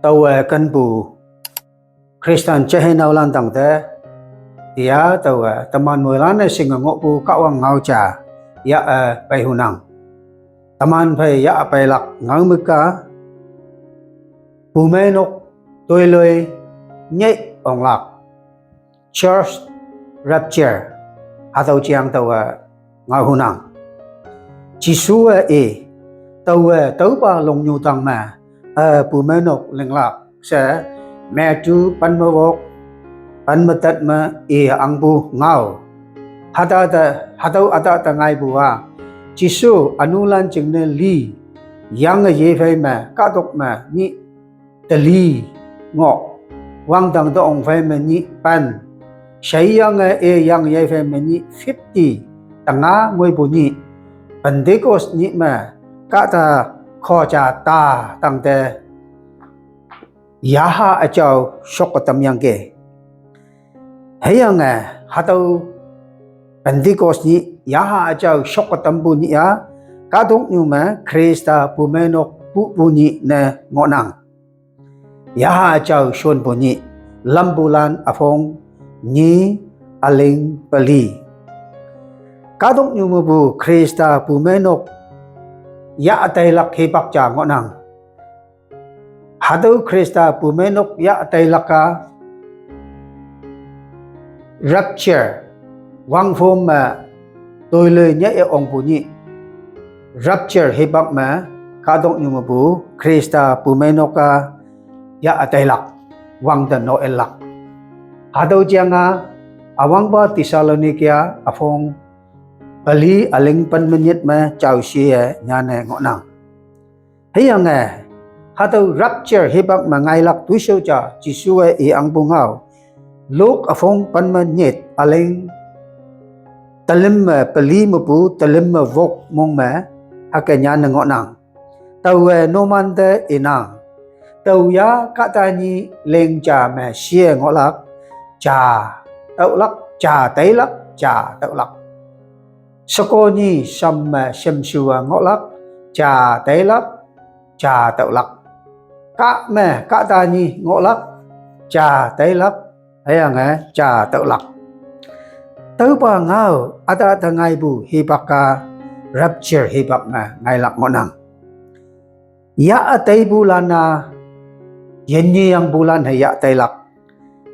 tàu cân bù Christian chơi nào lan tầng thế tia tàu tâm an mười lan này sinh ở ngõ bù cạo ang ngau trà ya bay hunang tâm an phải ya bay lạc ngau mực cá bù mê nốc tôi lười nhảy ông lạc church rapture hà tàu chiang tàu ngau hunang chỉ số tàu tàu ba lồng nhu tăng mà bù mê nốc linh lạc sẽ mẹ chú pan mơ vok pan mơ tết mà ang bu ngau hata ata ngai bu chỉ số anulan chừng ne li yang ye phai mà cả độc mà ni tali ngọ wang dang do ong phai mà ni pan sai yang ye phai mà ni 50 tanga ngoi bu ni Pentecost ni mà cả ta kho cha ta tăng te yaha achau shokatam yang ke hayang hatau Pentecost ni yaha achau shokatam bu ni ya ka dong nu ma Krista pumenok bu ni na ngonang yaha achau shon bu ni lambulan afong ni aling pali ka dong nu bu Krista pumenok ya atai lak hepak cha ngonang Hadu Krista pumenok ya tailaka rapture wang phom mà tôi lời nhớ ông bù nhị rapture hi bak mà ka dong nyu bu Krista pumenoka ya tailak wang da no elak hadu janga awang ba Thessalonica afong ali aling pan menyet ma chau xie nya ne ngonang heyang Hatu rapture hibak mangai lak tuisaw cha jisuwe ang bungaw lok afong panman nyet aling talim pali mapu talim vok mong ma hakanya nang tau noman te inang tau ya katani leng cha ma xie ngolak cha tau lak cha tay lak cha tau lak sakoni sam semsua ngolak cha tay lak cha tau lak cả mẹ cả ta nhi ngộ lắc trà tay lắc hay là trà tự lắc tới ba ngao ada ta ngay bu hibaka rapture hibak ngay lắc ngộ nang ya tay bulana yen nhi yang bulan hay ya tay lắc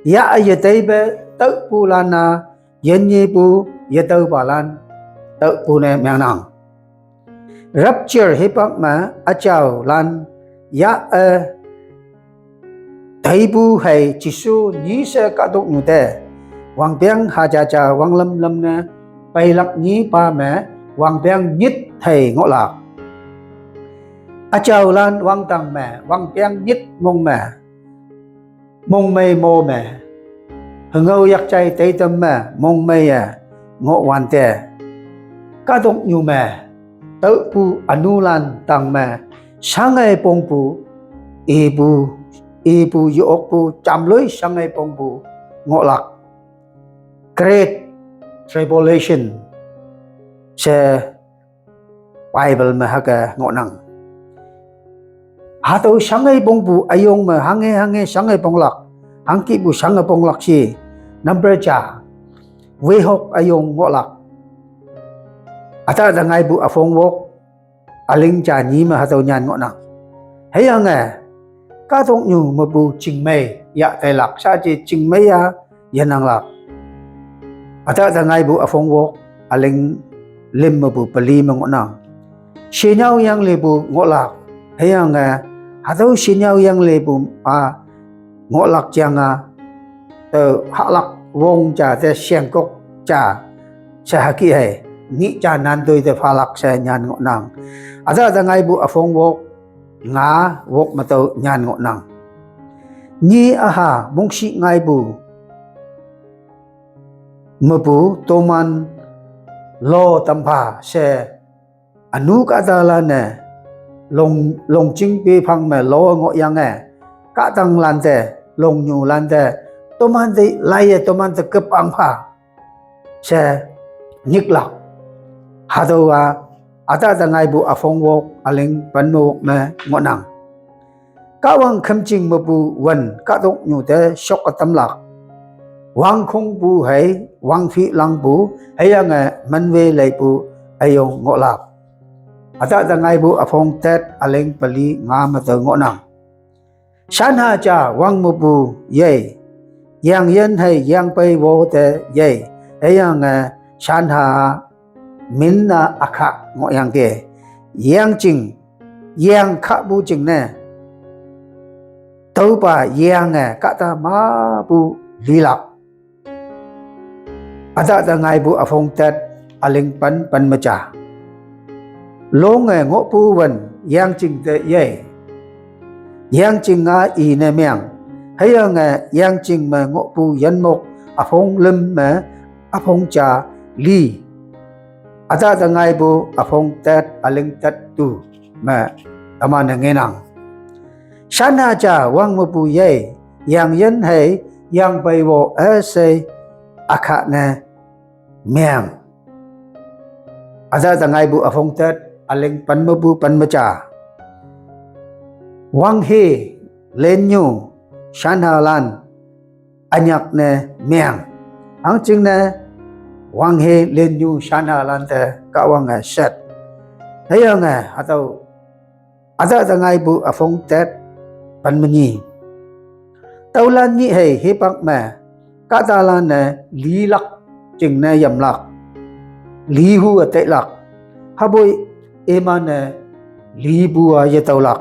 ya tay be tới bulana yen nhi bu ya tới balan tới bu ne mang nang rapture hibak achao lan ya thấy bu hay chỉ số nhí sẽ cả độc như thế hoàng biang hà cha hoàng lâm nè bay lắc nhí ba mẹ hoàng biang nhất thầy ngõ lạc chào lan hoàng tăng mẹ hoàng biang nhất mông mẹ mông mây mô mẹ hưng âu yak chay tây tâm mẹ mông mây ngõ hoàn tè cả độc như mẹ tự bu anulan tăng mẹ sáng ngày bông bu ibu yok bu cham lưới sang ngày bông bu ngọ lạc Great Tribulation se Bible mà haka ngọ nang hatu sang ngày bông bu ayong mà hange sang ngày bông lạc hang ki bu sang ngày bông lạc si number cha we hok ayong ngọ lạc ata da ngày bu afong wok aling cha ni mà hatu nyan ngọ nang hay ka dong nyu ma bu ching mei ya tai lak sa chi ching mei ya yanang lak ata da ngai bu afong wok aling lim ma bu pali ma ngonang shinyao yang le bu ngolak hayang hado shinyao yang le bu ngolak changa te halak wong cha te siang kok cha sa haki hai ni cha nan doi te phalak sa nyan ngonang ata da ngai bu afong wok nga wok matau nyan ngộ nang nhi aha mong si ngai bu mabu toman lo tampa se anu ka dala ne long ching pi phang me lo ngộ yang ka tang lan te long nyu lan te toman de lai toman te kep ang pha se nhik lak hadawa ata da ngai bu afong wok aling pan wok me ngộ nang cả wang khâm chinh mà bu vần cả dòng nhu te shock ở tâm lạc wang không bu hay wang phi lang bu hay nghe man về lại bu ayong ngọ lạc ata da ngai bu afong tet aleng pali nga ma te ngọ nang san ha cha wang mu bu ye yang yen hay yang pai wo te ye hay nghe san ha min na akha ngọ yang ke yang ching yang kha bu ching ne tau pa yang nghe cả ta ma bu li lạc ata da ngai bu afong tet aleng pan ma cha lô nghe ngõ pu vần yang ching te ye yang ching nga i ne miang hay nghe yang ching mà ngõ pu yan mok afong lim mà afong cha li ata da ngai bu afong tet aleng tet tu mà amana nghe nang sana cha wang mu pu ye yang yen hay yang bai wo ase akha ne miang ata da ngai bu afong tet aleng pan ma bu pan ma cha wang he len nyu shan ha lan anyak ne miang ang ching ne wang he len nyu shan ha lan te ka wang a set hay nga atau ada da ngai bu afong tet pan ma ni tau lan ni he pak ma ka ta lan ne li lak ching ne yam lak li hu ate lak haboi eman ne li bua ye tau lak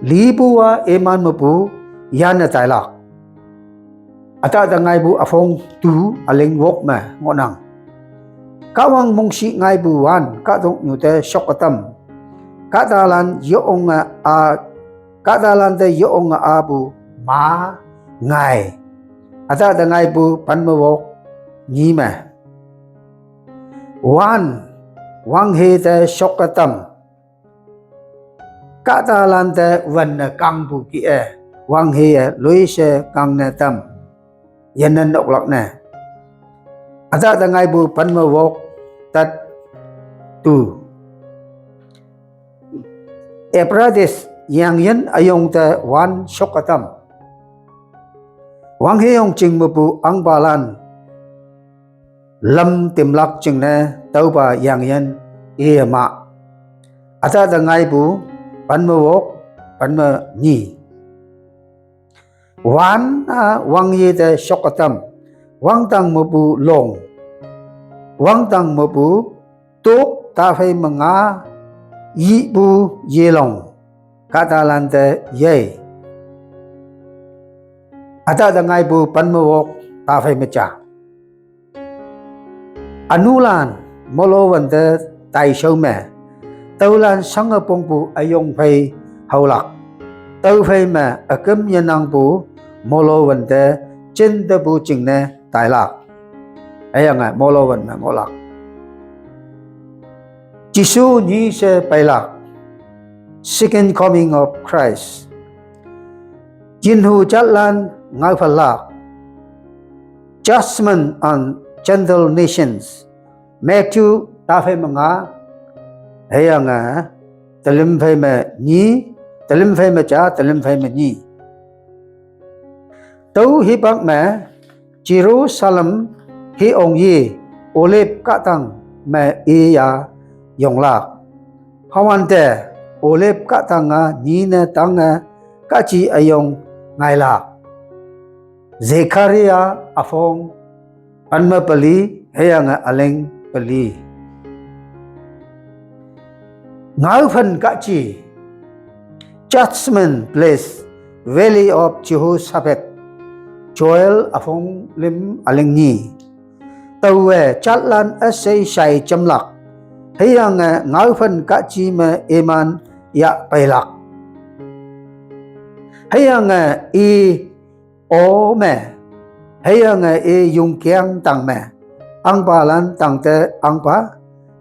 li bua eman ma pu yan na tai lak ata da ngai bu afong tu aleng wok ma ngonang ka wang mong si ngai bu wan ka dong nyu te shok atam ka da lan yo ong a ka da lan te yo ong a bu ma ngai ata da ngai bu pan ma wok ni ma wan wang he te shok atam ka ta lan te van na kang bu ki e wang he loi se kang na tam yan nan dok lak na ata da ngai bu pan ma wok tat tu epradis yang yan ayong te wan shok atam wang he yong ching ma bu ang balan lam tim lak ching ne tau ba yang yan e ma ata da ngai bu pan ma wok pan ma ni wan wang ye te shok atam wang tang ma bu long wang tang ma bu tok ta phai ma nga yi bu ye long ka ta lan te ye ata da ngai bu pan ma wok ta phai ma cha anulan molo van te tai shau me tau lan sang a pong pu ayong phai hau lak tau phai me akam yan ang pu molo van te chen te pu ching ne tai lak ay nga molo van ma ngolak Jisu ni se pai lak second coming of Christ yin hu chat lan ngai phal lak judgment on gentle nations Matthew ta phai ma nga hay nga talim phai ma ni talim phai ma cha talim phai ma ni tau hi bak ma Jerusalem hi ong yi olep ka tang ma e ya yong lak hawan te olep ka tang ni na tang ka chi ayong ngai lak Zechariah afong anma pali hay nga aleng pali ngau phan ka chi judgment place valley of Jehoshaphat Joel afong lim aleng ni tau we chat lan asai sai cham lak hay nga ngau phan ka chi ma eman ya pai lak hay nga e o me hay nga e yung kiang tang me ang pa lan tang te ang pa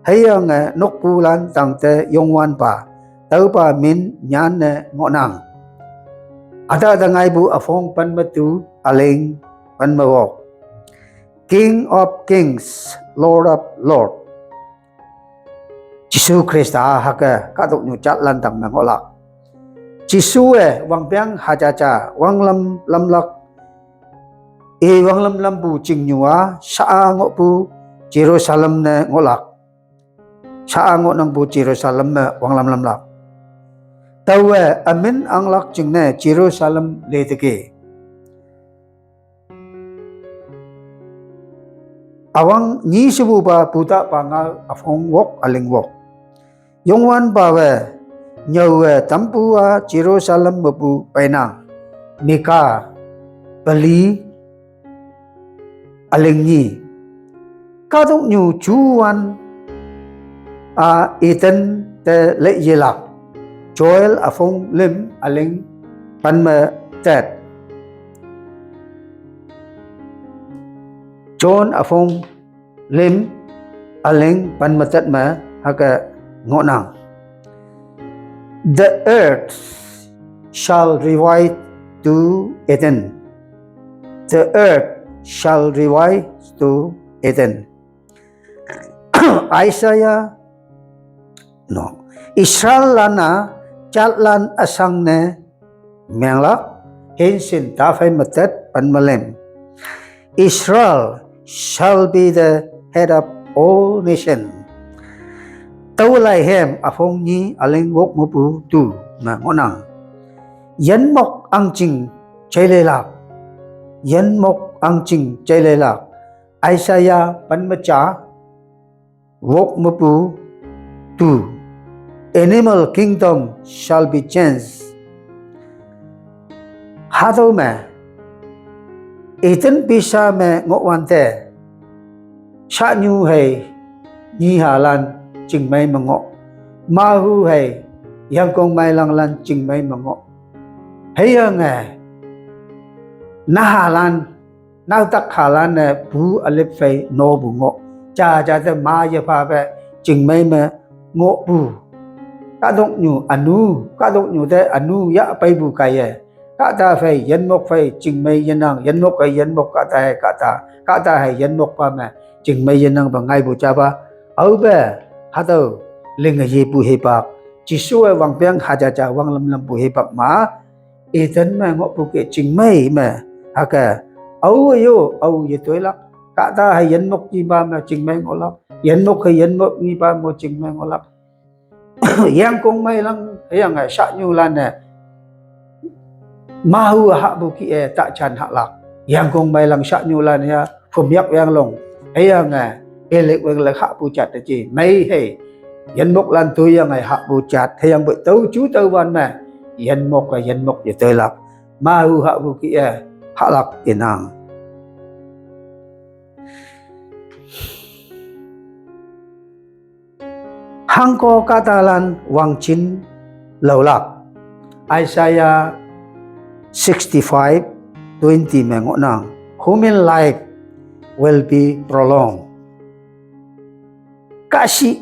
hay nga nok pu lan tang te yong wan pa tau pa min nyan ne ngo nang ata da ngai bu afong pan ma tu aleng pan ma wok King of Kings Lord of Lord Jisu Christ ha ka ka dok nyu chat lan tang ma ngolak chỉ su wang piang ha cha cha wang lam lak wang lam bu ching nyua sa ngo pu Jerusalem ne ngolak sa ngo nang bu Jerusalem wang lam lak tau amin ang lak ching ne Jerusalem le te ke awang ni subu ba puta pangal afong wok aling wok yongwan ba we nhờ tampu Jerusalem bu painang Mika Bali aling ni ka dong nyu chuan Ethan te le yelak Joel afong lim aling pan ma tet John afong lim aling pan ma tet ma haka ngonang the earth shall revive to Eden. The earth shall revive to Eden. Isaiah no. Israel lana chatlan asang ne menglak hensin tafai matet panmalem. Israel shall be the head of all nations. Tâu lại hem afong ni aling wok mo pu tu na ngonang yan mok ang ching chay lê lạc yan mok ang ching chay lê lạc Isaiah pan ma cha wok mo pu tu animal kingdom shall be changed hado ma Ethan bisa me ngok wan te sa nyu hay ni hà lan ching may mango ma hu hay yang kong may lang lan ching may mango hay nga na halan na tak halan ne bu alip fay no bu ngo cha cha te ma ya pa be ching may ma ngo bu ka dong nyu te anu ya pai bu kai ka ta fay yan mok fay ching may yan mok kai yan mok ka ta hay yan mok pa ma ching may yan ba ngai bu cha ba au be hado linga ye pu he pak chi su wang piang ha cha cha wang lam pu he pak ma Ethan ma ngo pu ke ching mai ma ha ka au ye toi lak ka ta hay yan mok chi ba ma ching mai ngo lak yan mok ni ba mo ching mai ngo lak yang kong mai lang yang sa nyu lan ne ma hu ha bu ki ta chan ha lak yang kong mai lang sa nyu lan ya phum yak yang long yang elek weng la ha pu chat chi mai he yan mok lan tu yang ha pu chat he yang bu tau chú tau ban ma yan mok ye tơi lak ma hu ha bu ki ha lak inang hang ko katalan wang chin lo lak Isaiah 65:20 mengo nang human life will be prolonged kasi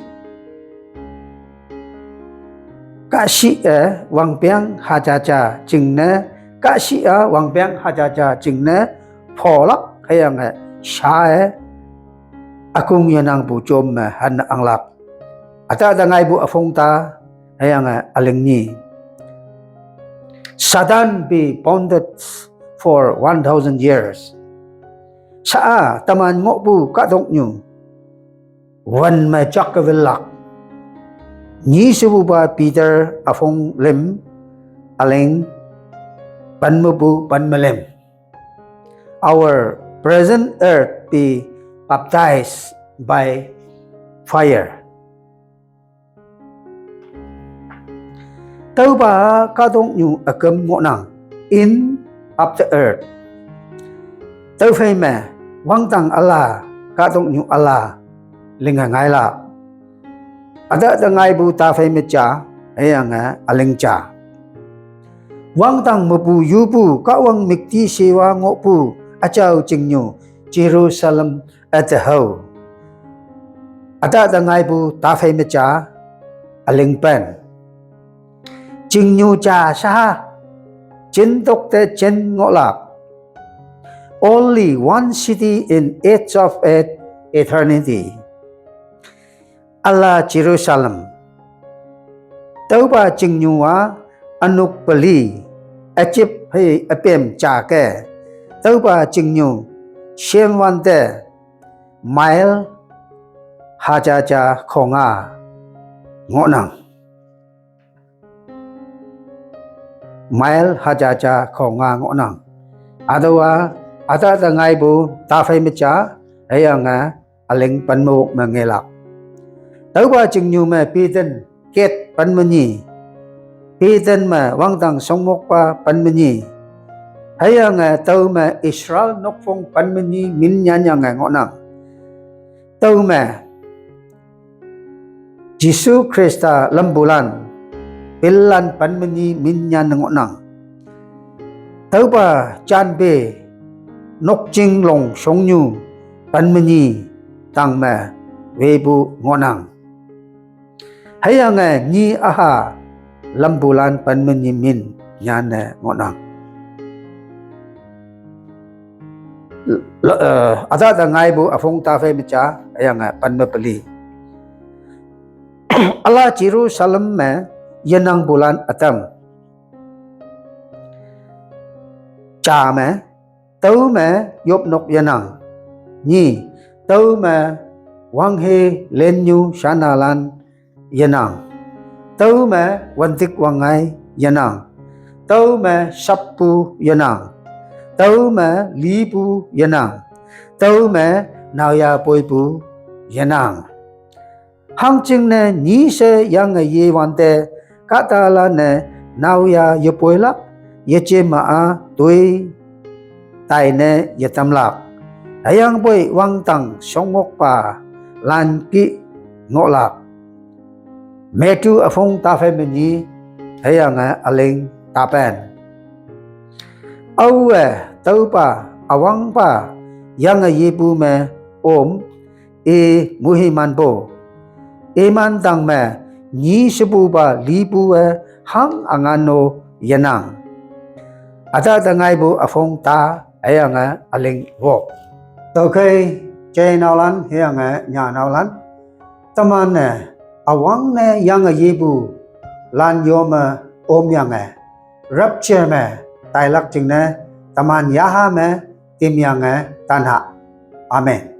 wang piang ha cha cha ching ne kasi wang piang ha cha cha ching ne pholak hayang sha akung yanang bu chom han ang lak ata da ngai bu afong ta hayang aling ni Satan be pounded for 1,000 years sa taman ngo bu ka dong nyu wan ma chak ka velak ni subu ba Peter afong lim aling pan mo bu pan malem our present earth be baptized by fire tau ba ka dong nyu akam ngo nang in of the earth tau phai ma wang tang Allah ka dong nyu Allah linga ngai la ada da ngai bu ta phai me cha ayang aling cha wang tang mo pu yu pu ka wang mikti sewa ngo pu achau ching nyu Jerusalem at the ho ada da ngai bu ta phai me cha aling pen ching nyu cha sa chin tok te chen ngo lak only one city in age of eternity Allah Jerusalem tau ba ching nyu anuk pali achip hay apem cha ke tau ba chingnu shem wante mile haja cha khonga ngonang mile haja cha khonga ngonang adawa ada da ngai bu ta phai mi cha ayanga aleng panmo ma ngelak tau ba chingnu me piten ket panmani piten ma wangdang songmok pa panmani hayanga tau ma Israel nokfong panmani min nyanya nga ngonang tau ma Jisu Krista lambulan pilan panmani min nyan ngonang tau ba chan be nok ching long songnu panmani tang ma webu ngonang hayanga ni aha lambulan panmani min nyane ngonang ada da ngai bu afong ta fe mi cha ayanga panma pali Allah Jerusalem me yanang bulan atam cha me tau me yop nok yanang ni tau me wang he len nyu shanalan yanang tau me wantik wangai yanang tau me sappu yanang tau me lipu yanang tau me nauya poipu yanang hang ching ne ni se yang ye wante katala ne nauya yepoilak yeche ma a tui tai ne yetamlak ayang boy wang tang songok pa lan ki ngolak metu afong ta fe meni ayanga aleng tapen awe tau pa awang pa yang ye pu me om e muhiman bo eman tang me ni sebu ba li pu e hang angano yanang ada tangai bu afong ta ayanga aleng wo tau kai chai nào lan hianga nhà nào lan taman ne awang ne yang ye bu lan yo ma om yang e rapture me tai lak ching ne taman yaha me tim yang e tan ha amen